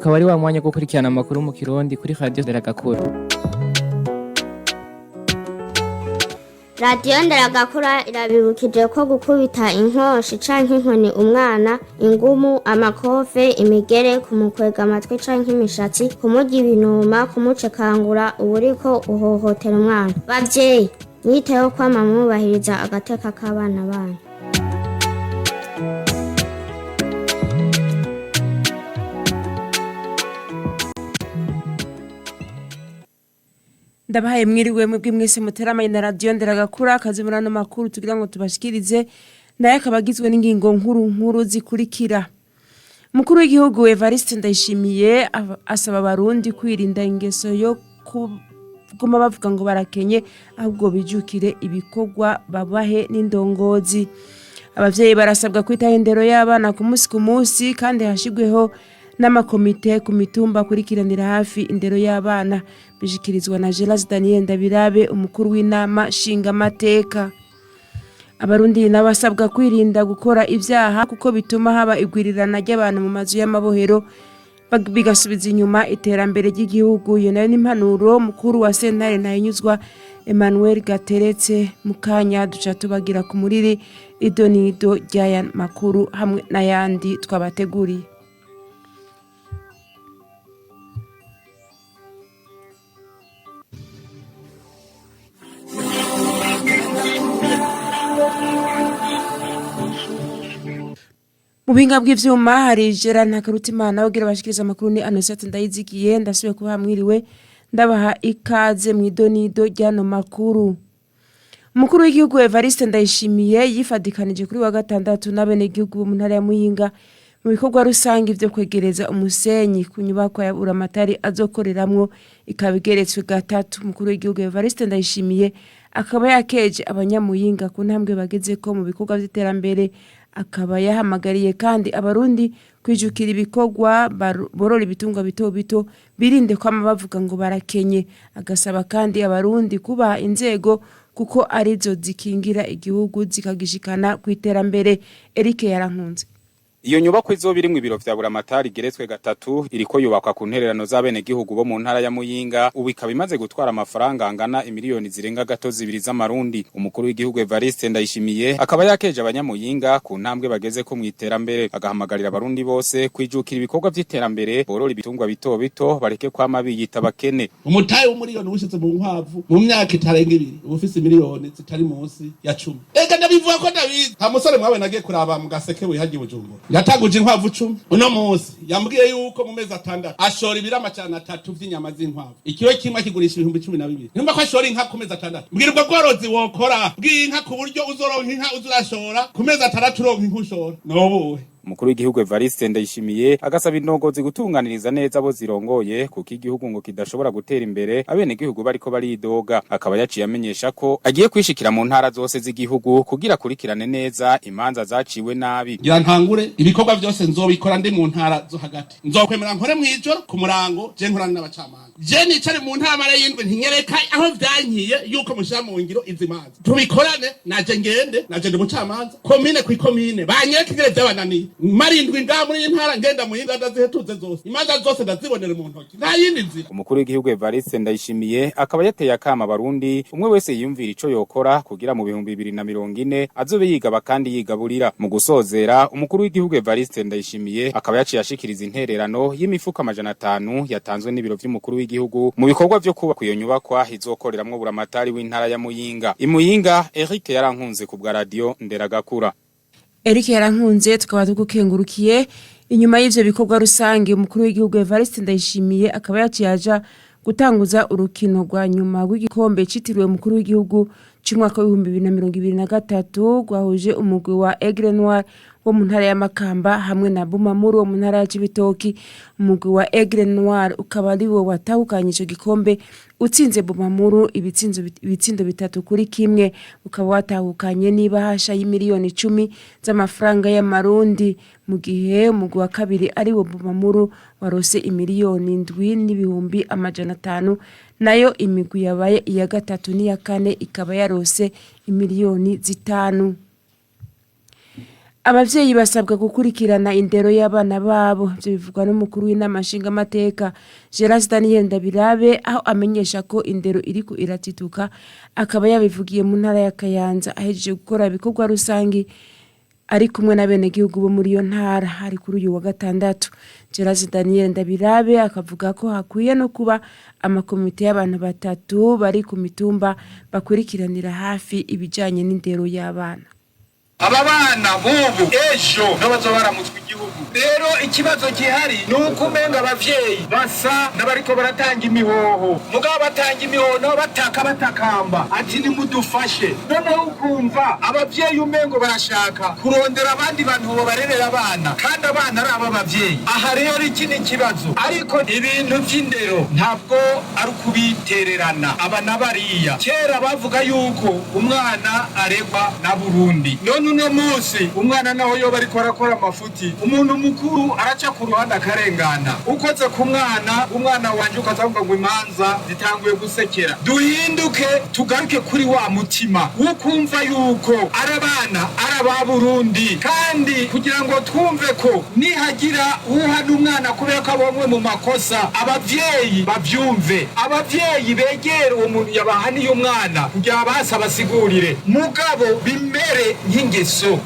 ukaba ari wa mwanya wo gukurikirana amakuru mu Kirundi kuri radio Nderagakura. Radio Nderagakura irabibukije ko gukubita inkoshi canke inkoni umwana, ingumu, amakofe, imigere, kumukwega amatwi canke imishatsi, kumurya ibinuma, kumucekangura uburiko uhohotera umwana. Bavyeyi, mwiteho kwama mwubahiriza agateka k'abana banyu. Ndabahaye mwiriwe mwebwe mwese muteramanye na radio Nderagakura akazi murano makuru tugira ngo tubashikirize naye akabagizwe n'ingingo nkuru zikurikira. Mukuru w'igihugu Evariste Ndayishimiye asaba abarundi kwirinda ingeso yo kuguma bavuga ngo barakenye ahubwo bijukire ibikorwa babahe n'indongozi. Abavyeyi barasabwa kwitaho indero y'abana ku munsi kandi hashigweho n'amakomite ku mitumba kurikiranira hafi indero y'abana bishikirizwa na Gelas Daniel Ndabirabe umukuru w'inama shinga mateka. Abarundi nabasabwa kwirinda gukora ivyaha kuko bituma haba igwirirana ry'abantu mu mazu y'amabohero bigasubiza inyuma iterambere ry'igihugu. Iyo nayo n'impanuro mukuru wa sentare ntayinyuzwa Emmanuel Gateretse mukanya duca tubagira ku muriri idonido ry'aya makuru hamwe n'ayandi twabateguriye. Mubinga bw'ivyuma hari Gerard Ntakarutimana wogira bashikiriza amakuru ni Anosate Ndayizigiye ndasubiye kuba mwiriwe ndabaha ikaze mw'idonido ryano makuru. Umukuru w'igihugu Evariste Ndayishimiye yifadikanije kuri wa gatandatu n'abene gihugu mu ntara ya Muyinga mu bikorwa rusangi byo kwegereza umusenyi ku nyubako ya Buramatari azokoreramwo ikabigeretswe gatatu. Umukuru w'igihugu Evariste Ndayishimiye akaba yakeje abanyamuyinga ku ntambwe bageze ko mu bikorwa by'iterambere, akaba yahamagariye kandi abarundi kwijukira ibikorwa borora ibitungwa bito bito birinde ko bavuga ngo barakenye. Agasaba kandi abarundi kuba inzego kuko arizo zikingira igihugu zikagishikana ku iterambere. Eric Yarankunze. Iyo nyubako izobirimwe ibiro vya Buramatari geretswe gatatu iriko yubakwa ku ntererano z'abene gihugu bo mu ntara ya Muyinga, ubu ikaba imaze gutwara amafaranga angana imiliyoni zirenga gato zibiri z'amarundi. Umukuru w'igihugu Evariste Ndayishimiye akaba yakeje abanyamuyinga ku ntambwe bageze ko mu iterambere, agahamagarira abarundi bose kwijukira ibikorwa vy'iterambere borora ibitungwa bito bito bareke kwama biyita bakene. Umutahe w'umuriyoni ushize mu nkwavu mu myaka itarenga 2 ubufise miliyoni zitari munsi ya 10. Ega ndabivuga ko ndabizi ha musore mwawe nagiye kuraba mu gaseke wihagiye Bujumbura yataguje inkwavu 10 uno munsi yambwiye yuko mu mezi 6 ashora ibirama 3 vy'inyama z'inkwavu, ikiwe kimwe kigurisha 12,000. Nimba ko ashora inka ku mezi 6 mbwirwa gworozi wokora bw'inka ku buryo uzoronka inka uzurashora ku mezi 6 uronka inka ushora nobuhe. Umukuru w'igihugu Evariste Ndayishimiye agasaba indongozi gutunganiriza neza abo zirongoye kuko igihugu ngo kidashobora gutera imbere abene gihugu bariko baridoga. Akaba yaciye amenyesha ko agiye kwishikira mu ntara zose z'igihugu kugira kurikirane neza imanza zaciwe nabi. Ngira ntangure ibikorwa byose nzobikora ndi mu ntara zo hagati, nzokwemera nkore mwijoro ku murango je nkorana n'abacamanga, je nicare mu ntara mara yindwe ntinyereka aho vyankiye yuko mushira mu ngiro izimanza tubikorane naje ngende naje ndi mucamanza komine ku komine banyereka igere byabananiye marindwi nga muri intara ngenda mu yinda ndazihetuze zose imanza zose ndazibonera mu ntoki nta yindi nzira. Umukuru w'igihugu Evariste Ndayishimiye akaba yateye akama abarundi umwe wese yiyumvira ico yokora kugira mu 2040 azobe yigaba kandi yigaburira. Mu gusozera umukuru w'igihugu Evariste Ndayishimiye akaba yaciye ashikiriza intererano y'imifuka 500 yatanzwe n'ibiro vy'umukuru w'igihugu mu bikorwa vyo kubaka iyo nyubakwa izokoreramwo Buramatari w'intara ya Muyinga. Imuyinga Eric Yarankunze ku bwa radio Nderagakura. Eric Yarankunze tukaba tugukengurukiye. Inyuma y'ivyo bikorwa rusange umukuru w'igihugu Evariste Ndayishimiye akaba yaciyaja gutanguza urukino rwa nyuma rw'igikombe citiriwe umukuru w'igihugu c'umwaka wa 2023 gwahuje umugwi wa Aigle Noir wo mu ntara ya Makamba hamwe na Bumamuru wo mu ntara ya Cibitoki. Umugwi wa Aigle Noir ukaba ari wo watahukanye ico gikombe utsinze Bumamuru ibitsindo 3 kuri kimwe, ukaba watahukanye n'ibahasha y'imiliyoni 10 z'amafaranga y'amarundi, mu gihe umugwi wa kabiri ari wo Bumamuru warose imiliyoni 7,500 nayo imigwi yabaye iya gatatu n'iya kane ikaba yarose imiliyoni 5. Abavyeyi basabwa gukurikirana indero y'abana babo ivyo bivugwa n'umukuru w'inama nshingamateka Gerard Daniel Ndabirabe aho amenyesha ko indero iriko iratituka akaba yabivugiye mu ntara ya Kayanza ahejeje gukora ibikorwa rusangi ari kumwe n'abenegihugu bo muri iyo ntara hari kuri uyu wa gatandatu. Gerard Daniel Ndabirabe akavuga ko hakwiye no kuba amakomite y'abantu batatu bari ku mitumba bakurikiranira hafi ibijanye n'indero y'abana. Aba bana bubu ejo n'abazo baramutswe igihugu rero ikibazo gihari nuko umenga abavyeyi basa n'abariko baratanga imihoho mugabo batanga imihoho no batakamba ati nimudufashe noneho ukumva abavyeyi umengo barashaka kurondera abandi bantu bo barerera abana kandi abana ari abavyeyi aha rero iki ni kibazo ariko ibintu vy'indero ntabwo ari kubitererana abana bariya kera bavuga yuko umwana aregwa na Burundi uno munsi umwana naho yoba ariko arakora amafuti umuntu mukuru araca ku ruhande akarengana ukoze ku umwana wanje ukazavuga ngo imanza zitanguye gusekera duhinduke tugaruke kuri wa mutima ukumva yuko arabana araba Burundi kandi kugira ngo twumve ko nihagira uhana umwana kubera ko abomwe mu makosa abavyeyi bavyumve abavyeyi begera uwo muntu yabahaniye umwana kugira basa basigurire mugabo bimere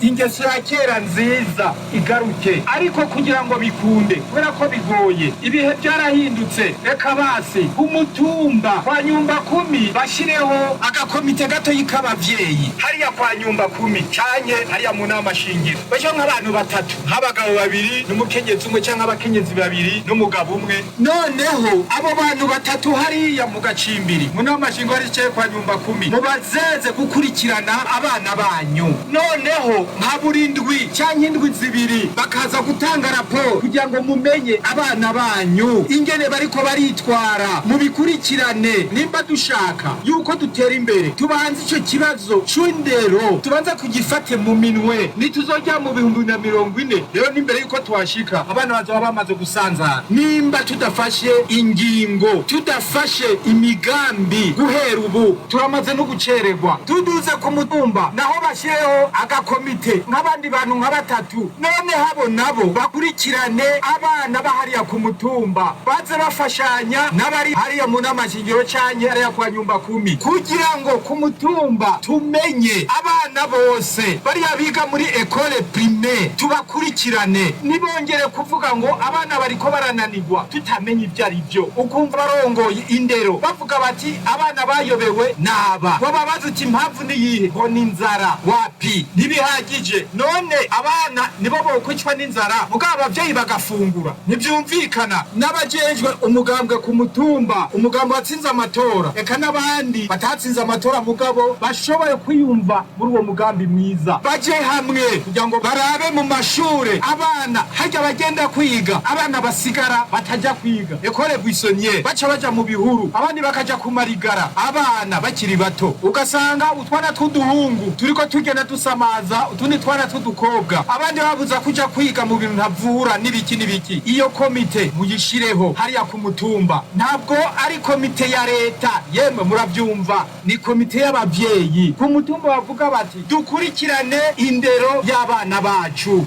ingeso ya kera nziza igaruke ariko kugira ngo bikunde kubera ko bigoye ibihe byarahindutse reka basi umutumba kwa nyumba 10 bashireho agakomite gato y'ikabavyeyi hariya kwa nyumba 10 cyanye hariya mu nama shingiro baje nk'abantu batatu nk'abagabo babiri n'umukenyezi umwe cyangwa abakenyezi babiri n'umugabo umwe noneho abo bantu batatu hariya mu gacimbiri mu nama shingiro ari cye kwa nyumba 10 mubazeze gukurikirana abana banyu noneho nka burindwi cyangwa indwi zibiri bakaza gutanga raporo kugira ngo mumenye abana banyu ingene bariko baritwara mubikurikirane nimba dushaka yuko dutera imbere tubanze ico kibazo c'indero tubanza kugifate mu minwe nituzojya mu 2040 rero nimbere yuko twashika abana bazo bamaze gusanzara nimba tudafashe ingingo tudafashe imigambi guhera ubu turamaze no gucererwa tuduze ku mutumba naho bashireho agakomite nk'abandi bantu nka batatu none habo nabo bakurikirane abana bahariya ku mutumba baze bafashanya n'abari hariya mu namashingiro cyanye hariya kwa nyumba 10 kugira ngo ku mutumba tumenye abana bose bari abiga muri école primaire tubakurikirane nibongere kuvuga ngo abana bariko barananirwa tutamenye ibyo ari byo ukumva barongoye indero bavuga bati abana bayobewe naba wababaza uti impamvu ni yihe ngo ni inzara wapi nibihagije none abana nibo bokwicwa n'inzara mugabo abavyeyi bagafungura ntibyumvikana n'abajejwe umugambwe ku mutumba umugambwe watsinze amatora eka n'abandi batatsinze amatora mugabo bashoboye kwiyumva muri uwo mugambi mwiza baje hamwe kugira ngo barabe mu mashure abana hajya bagenda kwiga abana basigara batajya kwiga ekole bwisonye baca mu bihuru abandi bakaja kumarigara abana bakiri bato ugasanga utwana tw'uduhungu turiko tugenda dusamaza utundi twana tw'udukobwa abandi babuza kuja kwiga mu bintu ntavura n'ibiki iyo komite muyishireho hariya ku mutumba ntabwo ari komite ya leta yemwe muravyumva ni komite y'abavyeyi ku mutumba bavuga bati dukurikirane indero y'abana bacu.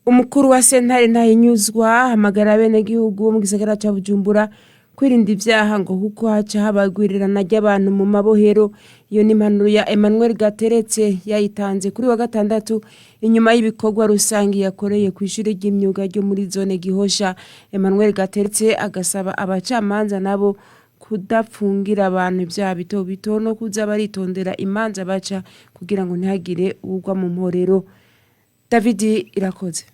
Umukuru wa sentare ntahinyuzwa hamagara abenegihugu bo mu gisagara ca Bujumbura kwirinda ivyaha ngo kuko haca habagwirirana ry'abantu mu mabohero. Iyo ni impanuro ya Emmanuel Gateretse yayitanze kuri wa gatandatu inyuma y'ibikorwa rusangi yakoreye ku ishuri ry'imyuga ryo muri zone Gihosha. Emmanuel Gateretse agasaba abacamanza nabo kudapfungira abantu ibyaha bito bito no kuza baritondera imanza baca kugira ngo ntihagire ugwa mu mporero. David irakoze.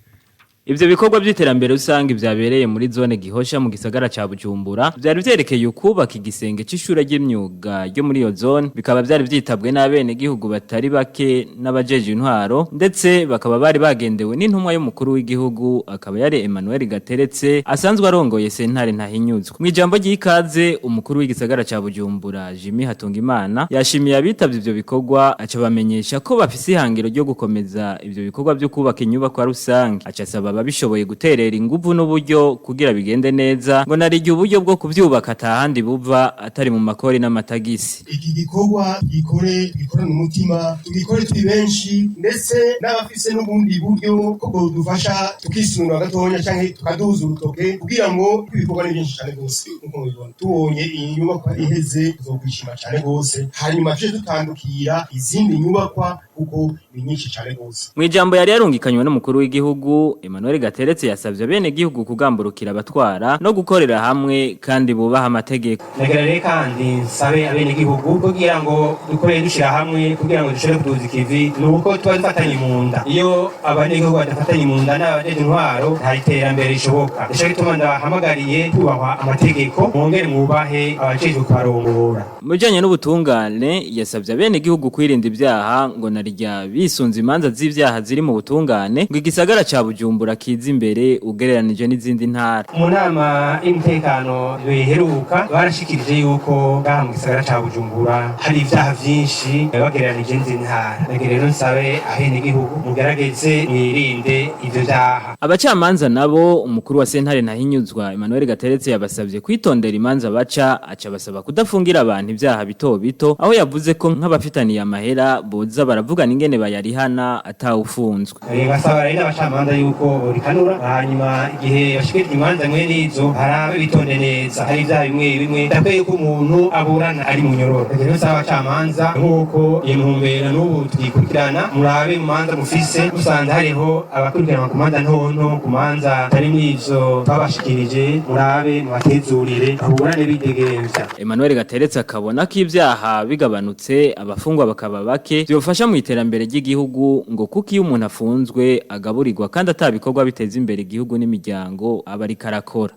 Ivyo bikorwa by'iterambere usanga byabereye muri zone Gihosha mu gisagara ca Bujumbura byari vyerekeye ukubaka igisenge c'ishure ry'imyuga ryo muri iyo zone bikaba byari vyitabwe n'abene gihugu batari bake n'abajeje intwaro ndetse bakaba bari bagendewe n'intumwa y'umukuru w'igihugu akaba yari Emmanuel Gateretse asanzwe arongoye sentare ntahinyuzwa. Mu ijambo ry'ikaze umukuru w'igisagara ca Bujumbura Jimmy Hatungimana yashimiye abitavye ivyo bikorwa aca bamenyesha ko bafise ihangiro ryo gukomeza ivyo bikorwa byo kubaka inyubako rusange aca asaba ababishoboye guterera inguvu n'uburyo kugira bigende neza ngo nariryo uburyo bwo kuvyubaka atahandi buva atari mu makori n'amatagisi. Iki gikorwa gikorana umutima tugikore turi benshi ndetse n'abafise n'ubundi buryo ko dufasha tukisunura gatonya canke tukaduza urutoke kugira ngo ibikorwa ni byinshi cyane gose nkuko mubibona tubonye iyi nyubakwa iheze tuzokwishima cyane gose hanyuma tuje dutandukira izindi nyubakwa kuko ni nyinshi cyane gose. Mu ijambo yari yarungikanywe n'umukuru w'igihugu Emmanuel Gateretse yasavye bene gihugu kugamburukira abatwara no gukorera hamwe kandi bubaha amategeko. Nagerere kandi nsabe abene gihugu kugira ngo dukorere dushira hamwe kugira ngo dushobore kuduza ikivi nuko tuba dufatanye mu nda. Iyo abane gihugu badafatanye mu nda n'abajeje intwaro nta iterambere rishoboka. Ndashaka gutuma ndahamagariye kubahwa amategeko mwongere mwubahe abajeje kubarongora. Mu bijanye n'ubutungane yasavye abene gihugu kwirinda ibyaha ngo narirya bisunze imanza z'ivyaha ziri mu butungane ngo igisagara ca Bujumbura kiza imbere ugereranije n'izindi ntara. Mu nama y'umutekano biheruka barashikirije yuko ngaha mu gisagara ca Bujumbura hari ivyaha vyinshi bagereranije n'izindi ntara. Rero nsabe ahene gihugu mugerageze mwirinde ivyo vyaha. Abacamanza nabo umukuru wa sentare Ntahinyuzwa Emmanuel Gateretse yabasavye kwitondera imanza baca aca basaba kudafungira abantu ivyaha bito bito aho yavuze ko nk'abafitaniye amahera boza baravugana ingene bayarihana atawufunzwe. Basaba rero abacamanza yuko borikanura hanyuma igihe bashikira imanza mwe nizo harabe bitonde neza hari ivyaha bimwe ndakwiye ko umuntu aburana ari mu nyororo. Rero nsaba abacamanza nk'uko iyo ntumbero n'ubu twikurikirana murabe mu manza mufise musanze hariho abakurikirana ku manza ntonto ku manza atari mw'ivyo twabashikirije murabe mubatezurire aburane bidegemvya. Emmanuel Gateretse akabona ko ivyaha bigabanutse abafungwa bakaba bake byofasha mu iterambere ry'igihugu ngo kuko iyo umuntu afunzwe agaburirwa kandi atabikorwa biteza imbere igihugu n'imiryango abari karakora.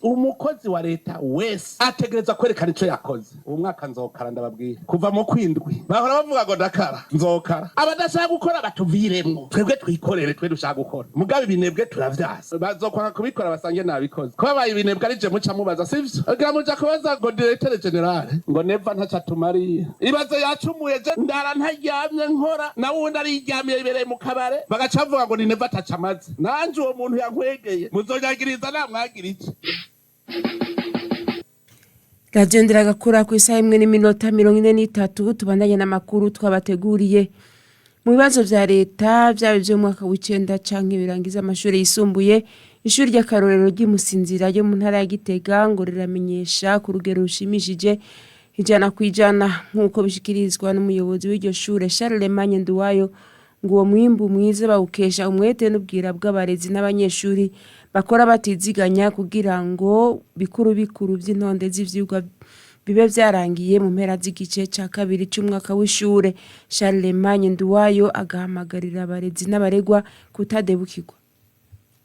Umukozi wa leta wese ategereza kwerekana ico yakoze. Uwo mwaka nzokara ndababwiye kuva mu kwindwi bahora bavuga ngo ndakara nzokara abadashaka gukora batuviremwo twebwe twikorere twe dushaka gukora mugabe ibinebwe turavyasa bazokwanga kubikora basange nabikoze ko babaye ibinebwe arije muca mubaza sivyo agira muja kubaza ngo directeur general ngo neva ntaca tumariye ibaze yacumuye je ndara ntaryamye nkora na wundi ari iryamiye ibereye mu kabare bagaca bavuga ngo ni neva taca amazi nanje uwo muntu yankwegeye muzonyagiriza namwagirije. Radio Nderagakura ku isaha 1:43 tubandanye n'amakuru twabateguriye. Mu bibazo vya leta vyabivye mu mwaka w'icenda canke birangiza amashuri yisumbuye ishuri ry'akarorero ry'Imusinzira ryo mu ntara ya Gitega ngo riramenyesha ku rugero rushimishije ijana kwijana nkuko bishikirizwa n'umuyobozi w'iryo shure Charles Manyenduwayo ngo uwo mwimbu mwiza bawukesha umwete n'ubwira bw'abarezi n'abanyeshuri bakora batiziganya kugira ngo bikuru vy'intonde z'ivyigwa bibe vyarangiye mu mpera z'igice ca kabiri c'umwaka w'ishure. Charles Manyenduwayo agahamagarira abarezi n'abaregwa kutadebukirwa.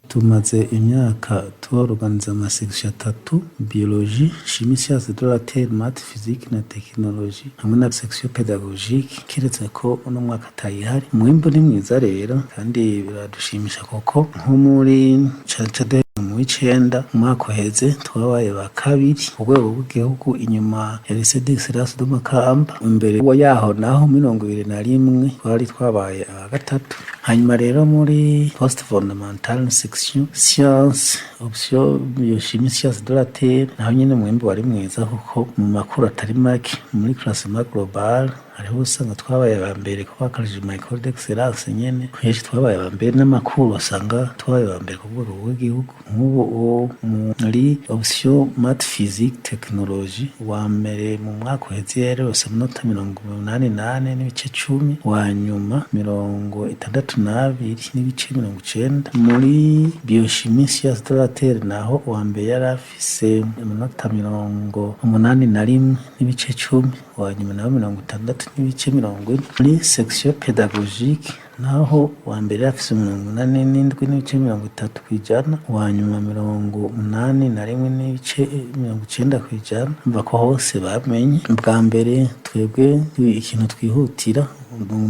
Tumaze imyaka tuorganiza amasection 3 biologie, chimie, sciences de la terre, maths, physique na technologie hamwe na section pédagogique kiretse ko uno mwaka tayihari. Mwimbo ni mwiza rero kandi biradushimisha koko nko muri cacade mu w'icenda umwaka uheze twabaye ba kabiri urwego rw'igihugu inyuma ya lycée d'excellence de Makamba. Imbere yaho naho 21 twari twabaye aba gatatu. Hanyuma rero muri post fondamental section science option biochimie sciences de la terre naho nyene mwimbo wari mwiza kuko mu makuru atari make muri classement global hariho usanga twabaye aba mbere ko bakarije Michael d'excellence nyene kweshi twabaye aba mbere n'amakuru usanga twabaye aba mbere ku rwego rw'igihugu. Nk'ubu muri option math physique technologie wa mbere mu mwaka uheze yarose amanota 88 n'ibice 10 wa nyuma 62 n'ibice 90. Muri biochimie sciences de la terre naho wa mbere yarafise amanota 81 n'ibice 10 wa nyuma naho 60 n'ibice 40. Muri section pédagogique naho wa mbere yafise 87 n'ibice 30 kwijana wa nyuma 81 n'ibice 90 kwijana. Mva ko hose bamenye bwa mbere twebwe ikintu twihutira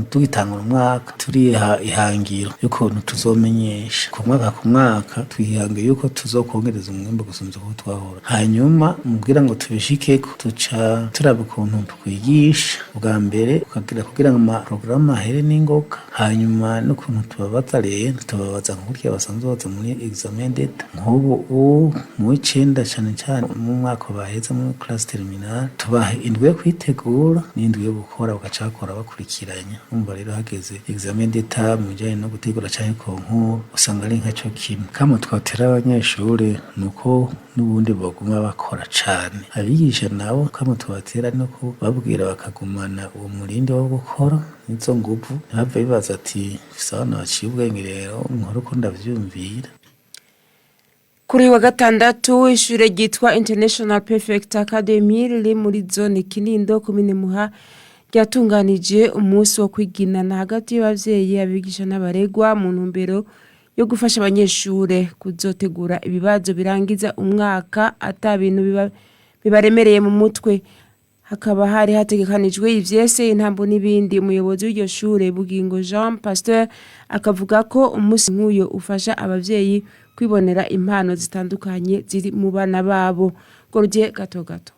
tugitangura umwaka turiha ihangiro y'ukuntu tuzomenyesha ku mwaka twihangiye yuko tuzokongereza umwimbo gusumvya uko twahora hanyuma mubwira ngo tubishikeko tuca turaba ukuntu twigisha bwa mbere kugira ngo amaporogaramu ahere n'ingoga hanyuma n'ukuntu tubabaza rero tubabaza nk'uburyo basanzwe baza muri examen d'etat nk'ubu mu w'icenda cane cane mu mwaka baheza muri classe terminale tubaha indwi yo kwitegura n'indwi yo gukora bagaca bakora bakurikiranya umva rero hageze examen d'etat mu bijanye no gutegura canke konkuru usanga ari nkaco kimwe kama twatera abanyeshure nuko n'ubundi baguma bakora cane abigisha nabo kama tubatera no kubabwira bakagumana uwo murindi wo gukora nizo nguvu ntibave bibaza ati sawa nabaciye ubwenge rero nkora uko ndavyumvira. Kuri wa gatandatu ishure ryitwa International Perfect Academy riri muri zone Kinindo komine Muha ryatunganije umunsi wo kwiginana hagati y'abavyeyi abigisha n'abaregwa mu ntumbero yo gufasha abanyeshure kuzotegura ibibazo birangiza umwaka ata bintu bibaremereye mu mutwe. Hakaba hari hategekanijwe ivyese intambo n'ibindi. Umuyobozi w'iryo shure Bugingo Jean Pasteur akavuga ko umunsi nk'uyo ufasha abavyeyi kwibonera impano zitandukanye ziri mu bana babo. Gordier Gatogato.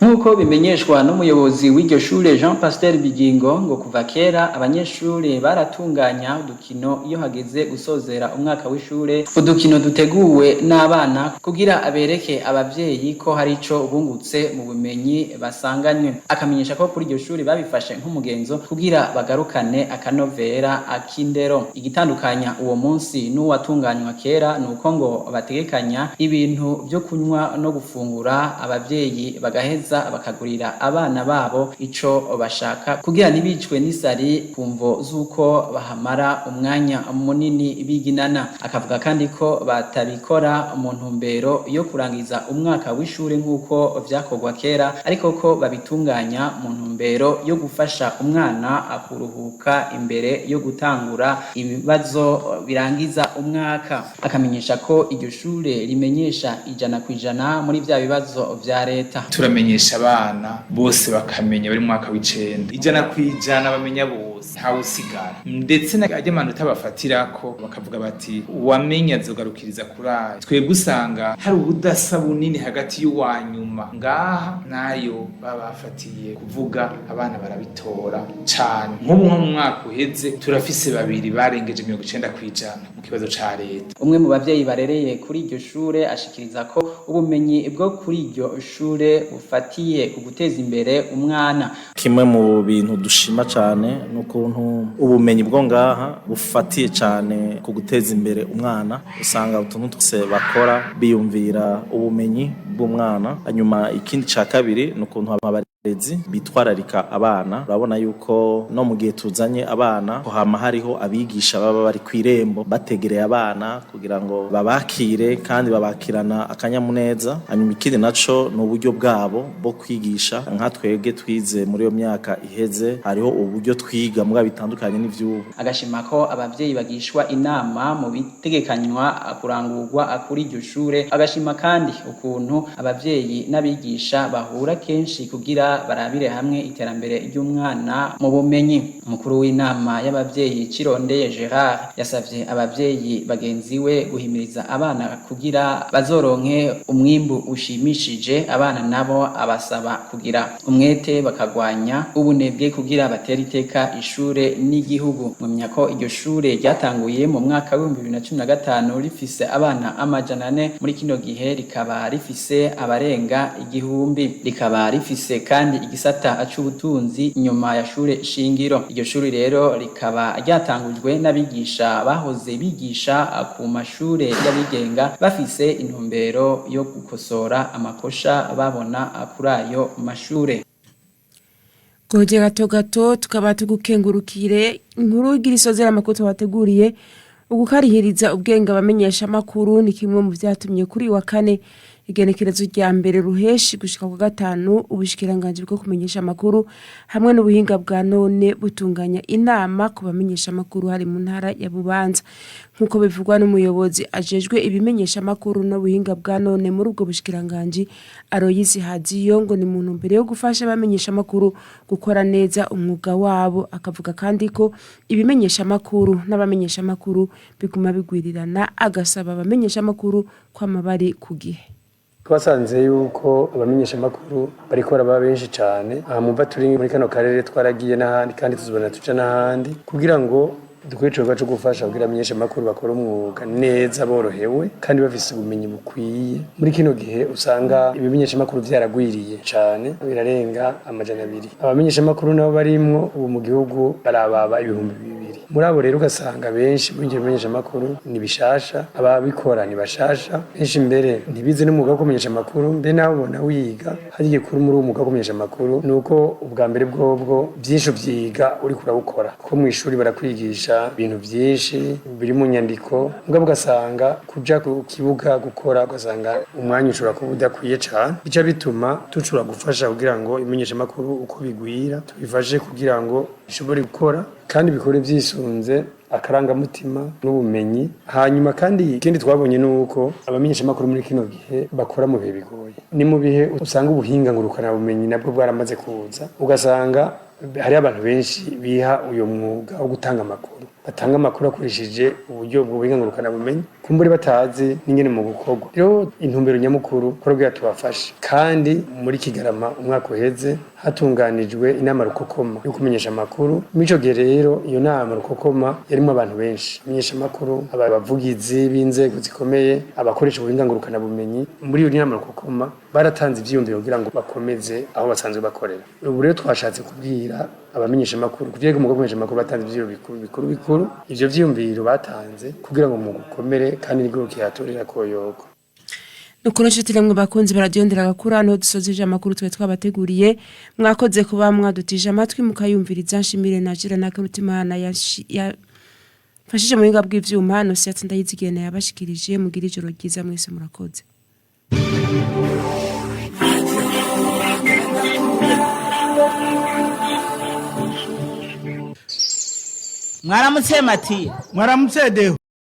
Nkuko bimenyeshwa n'umuyobozi w'iryo shure Jean Pasteur Bigingo ngo kuva kera abanyeshure baratunganya udukino iyo hageze gusozera umwaka w'ishure, udukino duteguwe n'abana kugira abereke abavyeyi ko hari ico bungutse mu bumenyi basanganywe. Akamenyesha ko kuri iryo shure babifashe nk'umugenzo kugira bagarukane akanovera akindero. Igitandukanya uwo munsi n'uwatunganywa kera nuko ngo bategekanya ibintu byo kunywa no gufungura, abavyeyi bagaheza bakagurira abana babo ico bashaka kugira ntibicwe n'isari kumvo z'uko bahamara umwanya munini biginana. Akavuga kandi ko batabikora mu ntumbero yo kurangiza umwaka w'ishure nk'uko vyakorwa kera, ariko ko babitunganya mu ntumbero yo gufasha umwana akuruhuka imbere yo gutangura ibibazo birangiza umwaka. Akamenyesha ko iryo shure rimenyesha 100% muri vya bibazo vya leta. Turamenyesha abana bose bakamenya bari mu mwaka w'icenda 100% bamenya bose nta usigara, ndetse n'ajya amanota bafatirako bakavuga bati uwamenya azogarukiriza kurayo. Twebwe usanga hari ubudasa bunini hagati y'uwanyuma ngaha nayo babafatiye kuvuga abana barabitora cane. Nk'ubu nko mu mwaka uheze turafise babiri barengeje 90% mu kibazo ca leta. Umwe mu bavyeyi barereye kuri iryo shure ashikiriza ko ubumenyi bwo kuri iryo shure bufatiye ku guteza imbere umwana. Kimwe mu bintu dushima cyane n'ukuntu ubumenyi bwo ngaha bufatiye cyane ku guteza imbere umwana. Usanga utuntu twose bakora biyumvira ubumenyi bw'umwana. Hanyuma ikindi ca kabiri n'ukuntu abarezi bitwararika abana. Urabona yuko no mu gihe tuzanye abana ko hama hariho abigisha baba bari kwirembo bategereye abana kugira ngo babakire kandi babakirana akanyamuneza. Hanyuma ikindi naco n'uburyo bwabo bwo kwigisha. Nka twebwe twize muri iyo myaka iheze hariho uburyo twiga muga bitandukanye n'ivyubu. Agashima ko abavyeyi bagishwa inama mu bitegekanywa kurangurwa kuri iryo shure. Agashima kandi ukuntu abavyeyi n'abigisha bahura kenshi kugira barabire hamwe iterambere ry'umwana mu bumenyi. Umukuru w'inama y'abavyeyi Kirondeye Gerard yasavye abavyeyi bagenzi we guhimiriza abana kugira bazoronke umwimbu ushimishije. Abana nabo abasaba kugira umwete bakagwanya ubunebwe kugira batera iteka ishure n'igihugu. Mwemya ko iryo shure ryatanguye mu mwaka wa 2015 rifise abana 400, muri kino gihe rikaba rifise abarenga 1000. Rikaba rifise kandi igisata c'ubutunzi nyuma ya shure shingiro. Iryo shure rero rikaba ryatangujwe n'abigisha bahoze bigisha ku mashure y'abigenga bafise intumbero yo gukosora amakosha babona kuri ayo mashure. Goje Gatogato tukaba tugukengurukire inkuru igirisozera amakoto wateguriye ugukarihiriza ubwenge abamenyesha makuru ni kimwe mu vyatumye kuri wa kane igenekerezo rya mbere Ruheshi gushika ku gatanu ubushikiranganje bwo kumenyesha amakuru hamwe n'ubuhinga bwa none butunganya inama ku bamenyesha amakuru hari mu ntara ya Bubanza nkuko bivugwa n'umuyobozi ajejwe ibimenyesha amakuru n'ubuhinga bwa none muri ubwo bushikiranganje Aroyizi Haziyo ngo ni muntu mbere yo gufasha abamenyesha amakuru gukora neza umwuga wabo akavuga kandi ko ibimenyesha amakuru n'abamenyesha amakuru biguma bigwirirana agasaba abamenyesha amakuru kwama bari ku gihe. Twasanze yuko abamenyesha amakuru bariko baba benshi cyane mumva turi muri kano karere twaragiye n'ahandi kandi tuzobona tuca n'ahandi kugira ngo dukwicoga cyo gufasha kugira amenyesha amakuru bakora umwuga neza borohewe kandi bafise ubumenyi bukwiye. Muri kino gihe usanga ibimenyesha amakuru byaragwiriye cyane birarenga amajana 200. Abamenyesha amakuru nabo barimwo ubu mu gihugu barababa 2,000. Muri abo rero ugasanga benshi muri ibimenyesha amakuru ni bishasha, ababikora ni bashasha, benshi mbere ntibize n'umwuga wo kumenyesha amakuru mbe nawe ubona wiga hagiye kuri muri umwuga wo kumenyesha amakuru nuko ubwa mbere bwobwo byinshi byiga uri kurawukora ko mu ishuri barakwigisha ibintu byinshi biri mu nyandiko ngabo ugasanga kuja ku kibuga gukora ugasanga umwanya ushobora kuba udakwiye cyane bica bituma tucura gufasha kugira ngo imenyesha amakuru uko bigwira tubifashe kugira ngo ishobore gukora kandi bikore byisunze akarangamutima n'ubumenyi. Hanyuma kandi ikindi twabonye nuko abamenyesha amakuru muri kino gihe bakora mu bihe bigoye, ni mu bihe usanga ubuhinga ngurukana bumenyi nabwo bwaramaze kuza ugasanga hari abantu benshi biha uyo mwuga wo gutanga amakuru batanga amakuru akoresheje uburyo bw'ubuhinga ngurukana bumenyi kumbure batazi n'ingene mu gukorwa. Rero intumbero nyamukuru korobwa tubafashe kandi muri Kigarama umwaka uheze hatunganijwe inama rukokoma yo kumenyesha amakuru. Mico gihe rero iyo nama rukokoma yarimo abantu benshi menyesha amakuru abavugizi b'inzego zikomeye abakoresha ubuhinga ngurukana bumenyi. Muri iyo nama rukokoma baratanze ivyiyumviro kugira ngo bakomeze aho basanzwe bakorera. Ubu rero twashatse kubwira abamenyesha amakuru kuvyega mu kumenyesha amakuru batanze ivyiyumviro bikuru ivyo vyiyumviro batanze kugira ngo mu gukomere kandi nigoro kihatorera koyoko. Nukoresha tiramwe bakunzi baradio Nderagakura no dusozeje amakuru twe twabateguriye mwakoze kuba mwadutije amatwi mukayumviriza nshimire najira na Karutimana ya fashije mu binga bw'ivyuma no siyatsi ndayizigene yabashikirije mugira ijoro ryiza mwese murakoze. Mwaramutse Mati. Mwaramutse Deho.